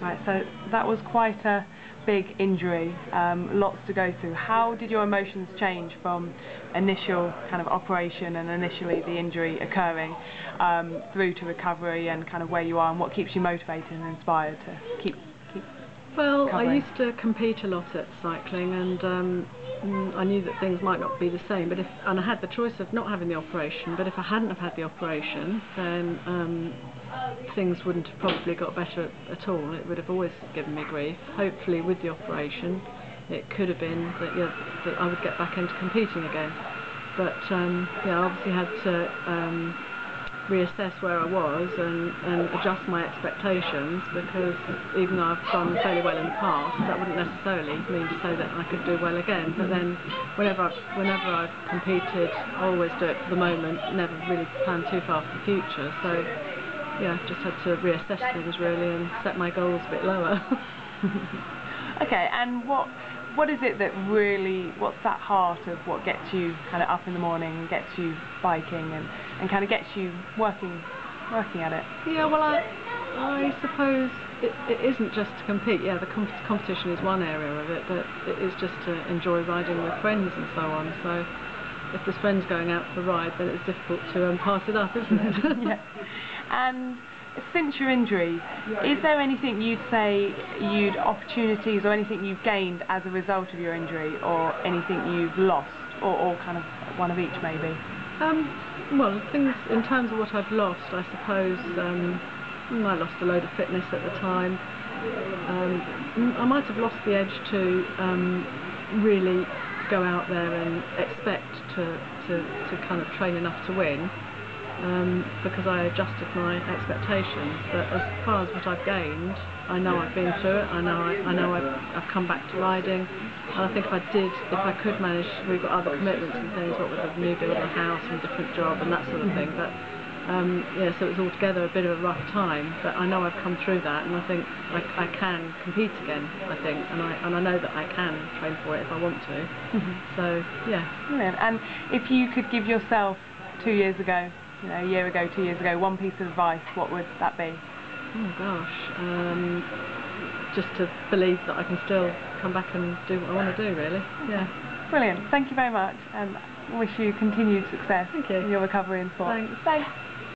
Right, so that was quite a big injury, lots to go through. How did your emotions change from initial kind of operation and initially the injury occurring through to recovery, and kind of where you are, and what keeps you motivated and inspired to keep Well, recovering? I used to compete a lot at cycling, and I knew that things might not be the same, and I had the choice of not having the operation, but if I hadn't have had the operation, then things wouldn't have probably got better at all. It would have always given me grief. Hopefully with the operation it could have been that, yeah, that I would get back into competing again. But yeah, I obviously had to reassess where I was and adjust my expectations, because even though I've done fairly well in the past, that wouldn't necessarily mean to say that I could do well again. But then whenever I've competed, I always do it for the moment, never really plan too far for the future. So yeah, just had to reassess things really and set my goals a bit lower. Okay, and what is it that really, what's that heart of what gets you kind of up in the morning, gets you biking, and kind of gets you working at it? Yeah, well, I suppose it isn't just to compete. Yeah, the competition is one area of it, but it is just to enjoy riding with friends and so on. So if there's friends going out for a ride, then it's difficult to pass it up, isn't it? Yeah. And since your injury, is there anything you'd say, opportunities or anything you've gained as a result of your injury, or anything you've lost, or kind of one of each maybe? Well, things in terms of what I've lost, I suppose I lost a load of fitness at the time. I might have lost the edge to really go out there and expect to kind of train enough to win, because I adjusted my expectations. But as far as what I've gained, I know I've been through it. I know I've come back to riding, and I think if I could manage, we've got other commitments and things, what with the new build of a house and a different job and that sort of thing. But yeah, so it was altogether a bit of a rough time. But I know I've come through that, and I think I can compete again. I think, and I know that I can train for it if I want to. So yeah. Brilliant. And if you could give yourself 2 years ago, a year ago, 2 years ago, one piece of advice, what would that be? Oh gosh, just to believe that I can still come back and do what I want to do, really. Yeah. Brilliant. Thank you very much, and wish you continued success. Thank you. In your recovery and sport. Thanks. Thanks.